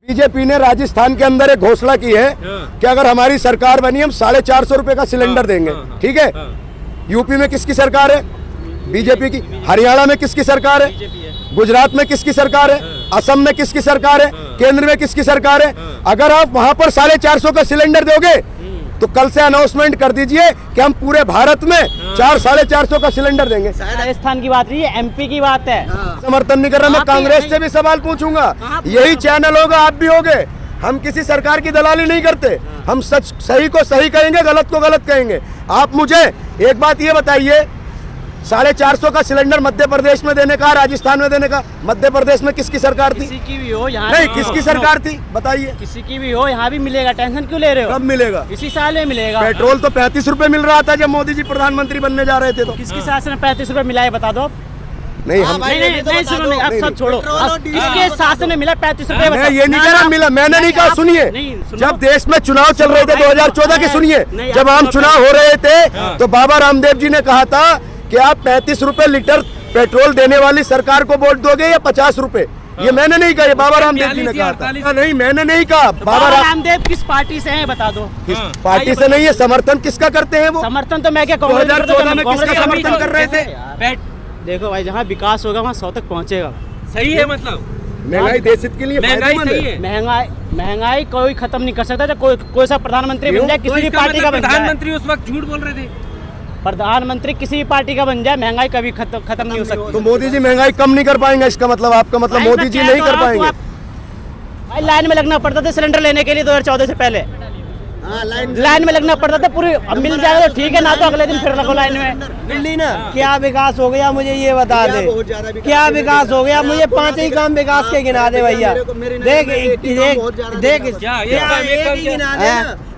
BJP ने राजस्थान के अंदर एक घोषणा की है कि अगर हमारी सरकार बनी हम 450 रुपए का सिलेंडर देंगे। ठीक है, यूपी में किसकी सरकार है? बीजेपी की। हरियाणा में किसकी सरकार है? गुजरात में किसकी सरकार है? असम में किसकी सरकार है? केंद्र में किसकी सरकार है? अगर आप वहां पर 450 का सिलेंडर दोगे तो कल से अनाउंसमेंट कर दीजिए कि हम पूरे भारत में 400-450 का सिलेंडर देंगे। राजस्थान की बात नहीं है, एमपी की बात है। समर्थन नहीं कर रहा, मैं कांग्रेस से भी सवाल पूछूंगा, यही चैनल होगा, आप भी होगे। हम किसी सरकार की दलाली नहीं करते, हम सच सही को सही कहेंगे, गलत को गलत कहेंगे। आप मुझे एक बात ये बताइए, 450 का सिलेंडर मध्य प्रदेश में देने का, राजस्थान में देने का, मध्य प्रदेश में किसकी सरकार थी? किसी की भी हो यहाँ नहीं, किसकी सरकार थी बताइए? किसी की भी हो यहाँ भी मिलेगा, टेंशन क्यों ले रहे हो? कब मिलेगा? इसी साल में मिलेगा। पेट्रोल तो 35 रुपए मिल रहा था जब मोदी जी प्रधानमंत्री बनने जा रहे थे। तो किसके शासन में 35 रुपए मिला है बता दो? नहीं, हम नहीं सुनो, नहीं, अब सब छोड़ो। किसके शासन में मिला 35 रुपए? मैं ये नहीं कह रहा मिला, मैंने नहीं कहा। सुनिए, जब देश में चुनाव चल रहे थे 2014 के, सुनिए, जब आम चुनाव हो रहे थे तो बाबा रामदेव जी ने कहा था कि आप 35 रुपए लीटर पेट्रोल देने वाली सरकार को वोट दोगे या 50 रुपए? ये मैंने नहीं कहा, ये बाबा रामदेव जी ने कहा था। नहीं, मैंने नहीं कहा। बाबा रामदेव किस पार्टी से हैं बता दो? किस पार्टी से नहीं है, समर्थन किसका करते हैं वो? समर्थन तो मैं क्या 2014 में किसका समर्थन कर रहे थे? देखो भाई, जहाँ विकास होगा वहाँ 100 तक पहुँचेगा। सही है, मतलब महंगाई देश हित के लिए महंगाई सही है। महंगाई कोई खत्म नहीं कर सकता। कोई सा प्रधानमंत्री बन जाए, किसी भी पार्टी का बन जाए। प्रधानमंत्री उस वक्त झूठ बोल रहे थे। प्रधानमंत्री किसी भी पार्टी का बन जाए, महंगाई कभी खत्म नहीं हो सकती। तो मोदी जी महंगाई कम नहीं कर पाएंगे, इसका मतलब आपका मतलब मोदी जी नहीं कर पाएंगे? भाई लाइन में लगना पड़ता था सिलेंडर लेने के लिए 2014 से पहले। लाइन में लगना पड़ता था पूरी। अब मिल जाएगा तो ठीक है, ना तो अगले दिन फिर लगो लाइन में। दिल्ली ना क्या विकास हो गया मुझे ये बता दे, क्या विकास हो गया? मुझे 5 ही काम विकास के गिना दे भैया।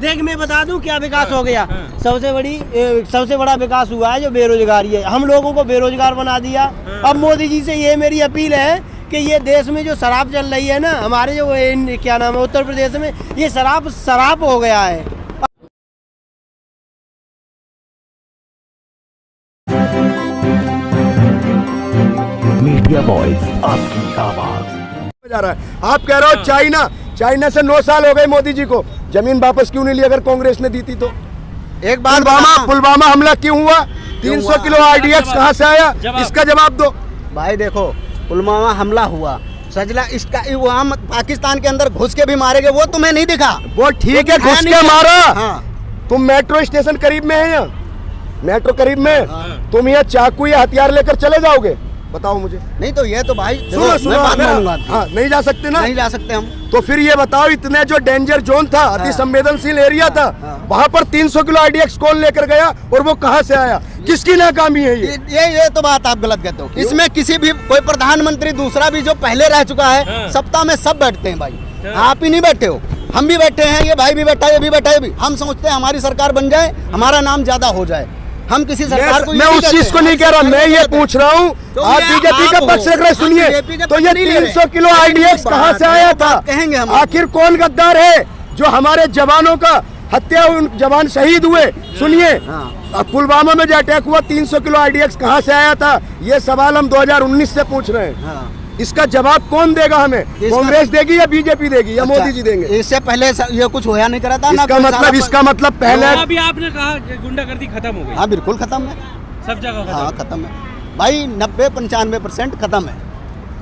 देख मैं बता दूं क्या विकास हो गया। सबसे बड़ा विकास हुआ है जो बेरोजगारी है, हम लोगों को बेरोजगार बना दिया। अब मोदी जी से ये मेरी अपील है कि ये देश में जो शराब चल रही है ना, हमारे जो क्या नाम है उत्तर प्रदेश में, ये शराब हो गया है। मीडिया वॉइस, आपकी आवाज। जा रहा है। आप कह रहे हो चाइना से 9 साल हो गए मोदी जी को, जमीन वापस क्यों नहीं ली? अगर कांग्रेस ने दी थी तो एक बार पुलवामा हमला क्यों हुआ? 300 किलो RDX कहाँ से आया? इसका जवाब दो भाई। देखो पुलवामा हमला हुआ, सजला इसका वहाँ पाकिस्तान के अंदर घुस के भी मारे गए, वो तुम्हें नहीं दिखा? वो ठीक है, घुस के मारा। तुम मेट्रो स्टेशन करीब में है, यहाँ मेट्रो करीब में, तुम यहाँ चाकू या हथियार लेकर चले जाओगे? बताओ मुझे। नहीं तो ये तो भाई सुनो, हाँ, नहीं जा सकते ना? नहीं जा सकते हम। तो फिर ये बताओ, इतने जो डेंजर जोन था, अति संवेदनशील एरिया था, वहाँ पर 300 किलो RDX कौन लेकर गया और वो कहाँ से आया? किसकी नाकामी है ये तो बात आप गलत कहते हो। इसमें किसी भी कोई प्रधानमंत्री दूसरा भी जो पहले रह चुका है, सत्ता में सब बैठते हैं भाई। आप ही नहीं बैठे हो, हम भी बैठे हैं, ये भाई भी बैठा है, ये भी बैठा है। हम सोचते हैं हमारी सरकार बन जाए, हमारा नाम ज्यादा हो जाए। हम किसी सरकार को मैं उस चीज को नहीं कह रहा, मैं ये पूछ रहा हूँ, आप बीजेपी का पक्ष रख रहे। सुनिए, तो ये 300 किलो RDX कहाँ से आया था? कहेंगे हम। आखिर कौन गद्दार है जो हमारे जवानों का हत्या, उन जवान शहीद हुए? सुनिए, पुलवामा में जो अटैक हुआ, 300 किलो RDX कहाँ से आया था? ये सवाल हम 2019 से पूछ रहे हैं। इसका जवाब कौन देगा हमें? कांग्रेस देगी या बीजेपी देगी या मोदी जी देंगे? इससे पहले ये कुछ होया नहीं करा था। इसका मतलब पहले अभी आपने कहा कि गुंडागर्दी खत्म हो गई। हाँ बिल्कुल खत्म है, सब जगह। हाँ खत्म है भाई, 90-95% खत्म है।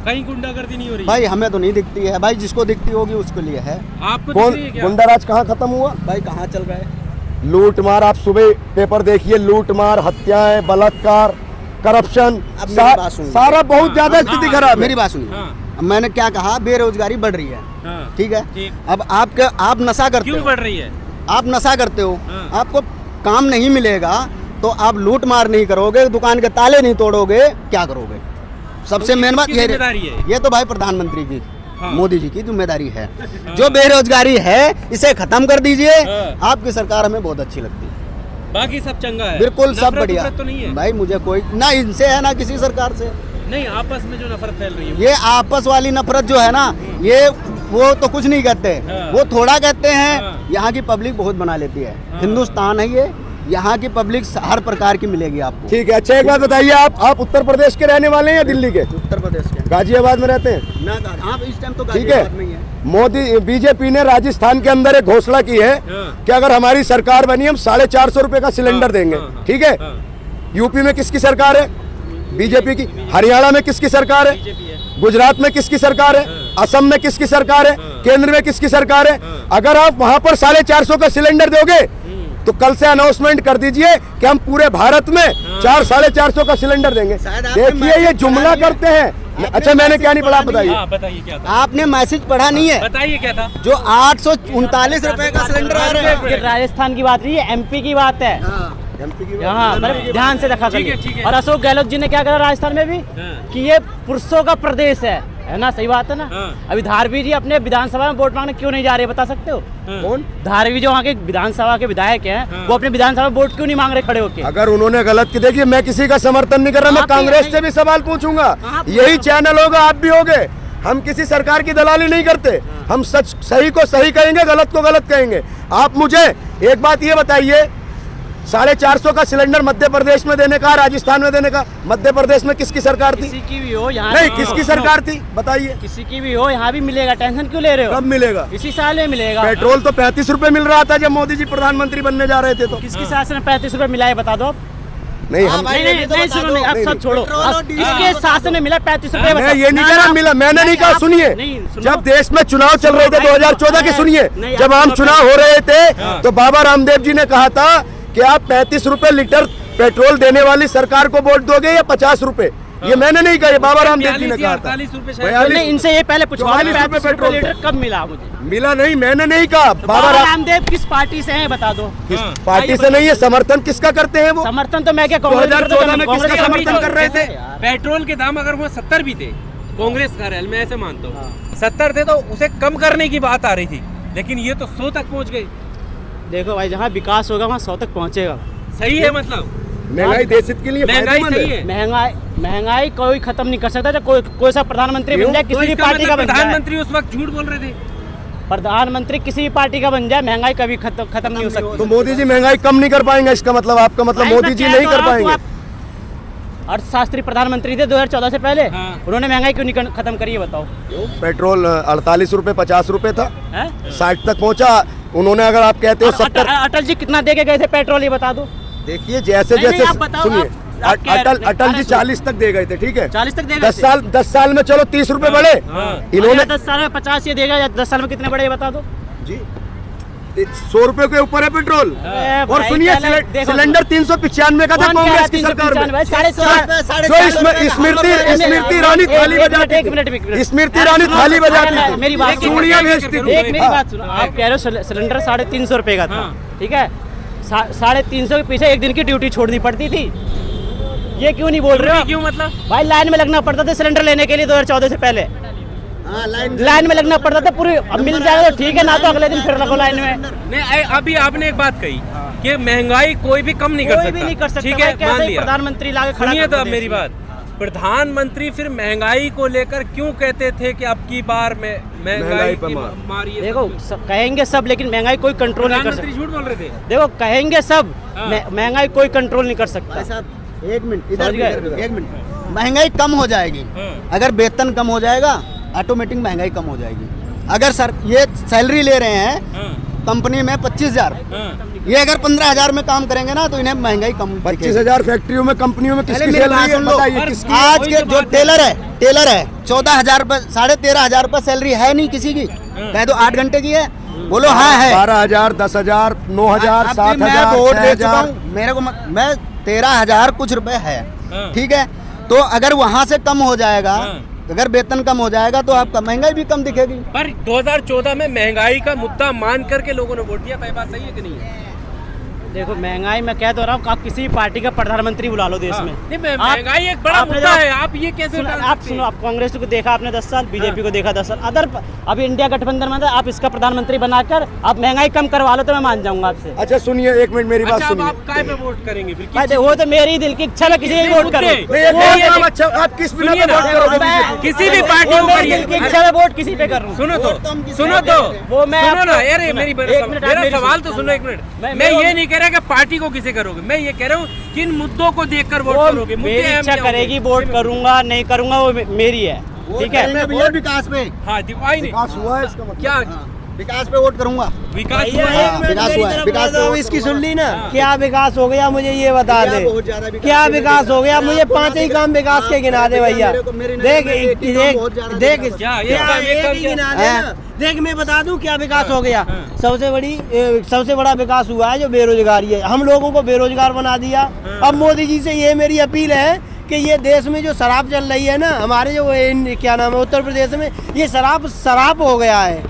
कहीं गुंडागर्दी नहीं हो रही भाई, हमें तो नहीं दिखती है भाई, जिसको दिखती होगी उसके लिए है। आपको गुंडाराज कहाँ खत्म हुआ भाई? कहाँ चल रहा है लूट मार? आप सुबह पेपर देखिए, लूट मार, हत्याएं, बलात्कार, करप्शन, सारा बहुत ज्यादा स्थिति खराब। मेरी बात सुनिए, मैंने क्या कहा? बेरोजगारी बढ़ रही है, ठीक है। अब आप नशा करते हो। क्यों बढ़ रही है? आप नशा करते हो, आपको काम नहीं मिलेगा तो आप लूट मार नहीं करोगे, दुकान के ताले नहीं तोड़ोगे, क्या करोगे? सबसे मेन बात ये तो भाई प्रधानमंत्री की, मोदी जी की जिम्मेदारी है। जो बेरोजगारी है इसे खत्म कर दीजिए। आपकी सरकार हमें बहुत अच्छी लगती है, बाकी सब चंगा है, बिल्कुल सब बढ़िया तो नहीं है। भाई मुझे कोई ना इनसे है ना किसी सरकार से। नहीं, आपस में जो नफरत फैल रही है, ये आपस वाली नफरत जो है ना, ये वो तो कुछ नहीं कहते, वो थोड़ा कहते हैं। यहाँ की पब्लिक बहुत बना लेती है। हिंदुस्तान है ये, यहाँ की पब्लिक हर प्रकार की मिलेगी आपको। ठीक है। अच्छा एक बात बताइए, आप उत्तर प्रदेश के रहने वाले हैं या दिल्ली के? उत्तर प्रदेश के गाजियाबाद में रहते हैं? ना आप इस टाइम तो ठीक गाजियाबाद में ही है। है। मोदी बीजेपी ने राजस्थान के अंदर एक घोषणा की है कि अगर हमारी सरकार बनी हम 450 रुपए का सिलेंडर देंगे। ठीक है। यूपी में किसकी सरकार है? बीजेपी की। हरियाणा में किसकी सरकार है? गुजरात में किसकी सरकार है? असम में किसकी सरकार है? केंद्र में किसकी सरकार है? अगर आप वहां पर 450 का सिलेंडर दोगे तो कल से अनाउंसमेंट कर दीजिए कि हम पूरे भारत में 400-450 का सिलेंडर देंगे। देखिए ये जुमला करते हैं। अच्छा मैंने क्या नहीं पढ़ा, बताइए। बताइए क्या था? आपने मैसेज पढ़ा नहीं है? बताइए क्या था? जो 839 रुपए का सिलेंडर आ रहा है। ये राजस्थान की बात नहीं है, एमपी की बात है। हाँ मतलब ध्यान से देखा ठीक करिए। है। और अशोक गहलोत जी ने क्या करा राजस्थान में भी कि ये पुरुषों का प्रदेश है ना? सही बात है ना? अभी धारवी जी अपने विधानसभा में वोट मांगने क्यों नहीं जा रहे, बता सकते हो? कौन? धारवी जो वहाँ के विधानसभा के विधायक हैं, वो अपने विधानसभा में वोट क्यों नहीं मांग रहे खड़े होके? अगर उन्होंने गलत की, देखिए मैं किसी का समर्थन नहीं कर रहा, मैं आप भी कांग्रेस नहीं। से भी सवाल पूछूंगा। आप- यही चैनल होगा, आप भी होगे। हम किसी सरकार की दलाली नहीं करते। हम सच सही को सही कहेंगे, गलत को गलत कहेंगे। आप मुझे एक बात ये बताइए, 450 का सिलेंडर मध्य प्रदेश में देने का, राजस्थान में देने का, मध्य प्रदेश में किसकी सरकार थी? किसी की भी हो यहाँ नहीं, किसकी सरकार थी बताइए? किसी की भी हो यहाँ भी मिलेगा, टेंशन क्यों ले रहे हो? कब मिलेगा? इसी साल में मिलेगा। पेट्रोल तो 35 रुपए मिल रहा था जब मोदी जी प्रधानमंत्री बनने जा रहे थे। तो किसकी शासन में 35 रुपए मिला है बता दो आप? नहीं हम भाई, नहीं ये तो नहीं बता सुनो, दो। नहीं अब नहीं, सब छोड़ो। पेट्रोल अब और डीजल- किसके शासन में मिला 35 रुपए? मैं ये नहीं कह रहा मिला, मैंने नहीं कहा। सुनिए, जब देश में चुनाव चल रहे थे 2014 के, सुनिए नहीं, जब आप आम सुनो चुनाव हो रहे थे तो बाबा रामदेव जी ने कहा था कि आप 35 रुपए लीटर पेट्रोल देने वाली सरकार को वोट दोगे या 50 रुपए। ये मैंने नहीं कहा, ये बाबा रामदेव जी ने कहा था। 48 रुपए शायद। 42 नहीं, इनसे ये पहले पूछो 44 रुपए 35 रुपए पेट्रोल लीटर था। कब मिला मुझे? मिला नहीं, मैंने नहीं कहा। बाबा रामदेव किस पार्टी से हैं बता दो? किस पार्टी से नहीं है, समर्थन किसका करते हैं वो? समर्थन तो मैं क्या 2014 में कांग्रेस किसका का समर्थन कर रहे थे? पेट्रोल के दाम अगर वो 70 भी थे, कांग्रेस का रेल मैं ऐसे मानता हूँ 70 थे तो उसे कम करने की बात आ रही थी, लेकिन ये तो 100 तक पहुँच गई। देखो भाई, जहाँ विकास होगा वहाँ 100 तक पहुँचेगा। सही है, मतलब महंगाई देश हित के लिए महंगाई फायदेमंद सही है। है। महंगाई कोई खत्म नहीं कर सकता। जब कोई सा प्रधानमंत्री बन जाए, तो किसी भी इसका पार्टी का मतलब बन जाए, प्रधानमंत्री उस वक्त झूठ बोल रहे थे। प्रधानमंत्री किसी भी पार्टी का बन जाए, महंगाई कभी खत्म नहीं हो सकती। तो मोदी जी महंगाई कम नहीं कर पाएंगे, इसका मतलब आपका मतलब भाई, मोदी मैं जी कह नहीं तो कर रहा हूं, तो पाएंगे। आप अर्थशास्त्री प्रधानमंत्री थे 2014 से पहले। उन्होंने महंगाई क्यों नहीं खत्म करी है बताओ? पेट्रोल 48 रुपए 50 रुपए था, हैं? 60 तक पहुंचा। उन्होंने अगर आप कहते हो और 70, अटल जी कितना दे के गए थे पेट्रोल, ये बता दो। देखिए जैसे नहीं, जैसे आप बताओ, सुनिए, आप कह रहे थे, अटल जी अरे 40 तक दे गए थे, ठीक है? 40 तक दे गए 10 साल में चलो 30 रुपए बढ़े। इन्होंने 10 साल में 50 ये देगा, या 10 साल में कितने बढ़े ये बता दो। जी 100 रुपए के ऊपर है पेट्रोल। और भाई, सुनिए देखो, सिलेंडर 395 का था कौन कह रहा कांग्रेस की 395? सरकार में। भाई, 450 जो स्मृति ईरानी थाली बजाती एक मिनट थी, स्मृति ईरानी थाली बजाती थी, मेरी बात सुनो। चूड़ियां भेजती थी। एक मेरी बात सुनो, आप कह रहे हो सिलेंडर 350 रुपए का था, ठीक है? 350 के पीछे एक दिन की ड्यूटी छोड़नी पड़ती थी, ये क्यों नहीं बोल रहे हो? क्यों मतलब? भाई लाइन में लगना पड़ता था सिलेंडर लेने के लिए 2014 से पहले। लाइन में लगना पड़ता था पूरी। अब मिल जाएगा तो ठीक है, ना तो अगले दिन फिर लगो लाइन में। नहीं, अभी आपने एक बात कही कि महंगाई कोई भी कम नहीं कर कोई सकता। भी नहीं कर सकता। ठीक भाई, है, मान कैसे लिया। प्रधानमंत्री लाके खड़ा सुनिए कर तो दो अब मेरी देश में। बात, प्रधानमंत्री फिर महंगाई को लेकर क्यों कहते थे कि अब की बार में महंगाई महंगाई पर की मार। मारी है? देखो कहेंगे सब, लेकिन महंगाई कोई कंट्रोल नहीं कर प्रधानमंत्री सकता। झूठ बोल रहे थे। देखो कहेंगे सब, हाँ। महंगाई कोई कंट्रोल नहीं कर सकता। एक मिनट इधर समझ गए? एक मिनट। महंगाई कम हो जाएगी अगर वेतन कम हो जाएगा, ऑटोमेटिक महंगाई कम हो जाएगी। अगर सर ये सैलरी ले रहे हैं कंपनी में 25,000, ये अगर 15,000 में काम करेंगे ना तो इन्हें महंगाई कम दिखेगी। 25,000 फैक्ट्रियों में कंपनियों में किसकी मेरी सैलरी बात है सुन लो। बताइए किसकी? आज के जो टेलर है 14,000 रुपए 13,500 रुपए सैलरी है नहीं किसी की, कह दो 8 घंटे की है, बोलो हाँ है। 12,000 10,000 9,000 अभी 7,000 मैं वोट दे चुका 6,000। हूँ, मेरे को मैं 13,000 कुछ रुपए है, ठीक है? तो अगर वहाँ से कम हो जाएगा, अगर वेतन कम हो जाएगा तो आपका महंगाई भी कम दिखेगी। पर 2014 में महंगाई का मुद्दा मान करके लोगों ने वोट दिया था, ये बात सही है कि नहीं है? देखो महंगाई मैं कह तो रहा हूँ, आप किसी भी पार्टी का प्रधानमंत्री बुला लो देश में। नहीं, महंगाई एक बड़ा आपने मुद्दा जब- है, आप ये कैसे उठा आप सकते सुनो, हैं? आप कांग्रेस को देखा आपने 10 साल, बीजेपी को देखा 10 साल, अदर अभी इंडिया गठबंधन में था, आप इसका प्रधानमंत्री बनाकर आप महंगाई कम करवा लो तो मैं मान जाऊंगा आपसे। अच्छा सुनिए, एक मिनट मेरी बात अच्छा, अब सुनिए। आप काय पे वोट करेंगे फिर? भाई वो तो मेरी दिल की इच्छा है, किसी की वोट करूं। नहीं, एक वो ये काम अच्छा, आप किस बिना सुनिए पे ना, वोट करोगे मैं- बीजेपी? किसी भी पार्टी को मेरी करिए। दिल की इच्छा है, वोट किसी पे कर रहा हूं। सुनो तो वोट तो हम किसी सुनो को तो देंगे। वो मैं सुनो ना, आपको- अरे मेरी एक मिनट, आप मेरा मेरी सवाल सुनो। तो सुनो एक मिनट। मैं मैं ये नहीं कह रहे कि पार्टी को किसे करोगे, मैं ये कह रहा हूँ किन मुद्दों को देखकर वोट करोगे। मुद्दे मेरी अहम इच्छा क्या होंगे? करेगी, वोट करूंगा नहीं करूंगा वो मेरी है, ठीक है। भैया विकास पे, हाँ दिवाई नहीं विकास हुआ है इसका मतलब। क्या विकास पे वोट करूंगा। विकास भैया, हुआ एक है? मिनट विकास मेरी हुआ है, तरफ विकास बताओ, पे इसकी वोट सुन ली ना, हाँ। क्या विकास हो गया मुझे ये बता भैया, दे, बहुत ज्यादा विकास क्या हो गया। विकास हो गया मुझे आपको 5 ही काम विकास के गिना दे भैया। देख देख क्या, एक क्या, काम, एक एक काम ही क्या? गिना दे ना। देख मैं बता दूं क्या विकास हो गया। सबसे बड़ा विकास हुआ है जो बेरोजगारी है, हम लोगों को बेरोजगार बना दिया। अब मोदी जी से ये मेरी अपील है कि ये देश में जो शराब चल रही है ना, हमारे जो क्या नाम है उत्तर प्रदेश में, ये शराब हो गया है।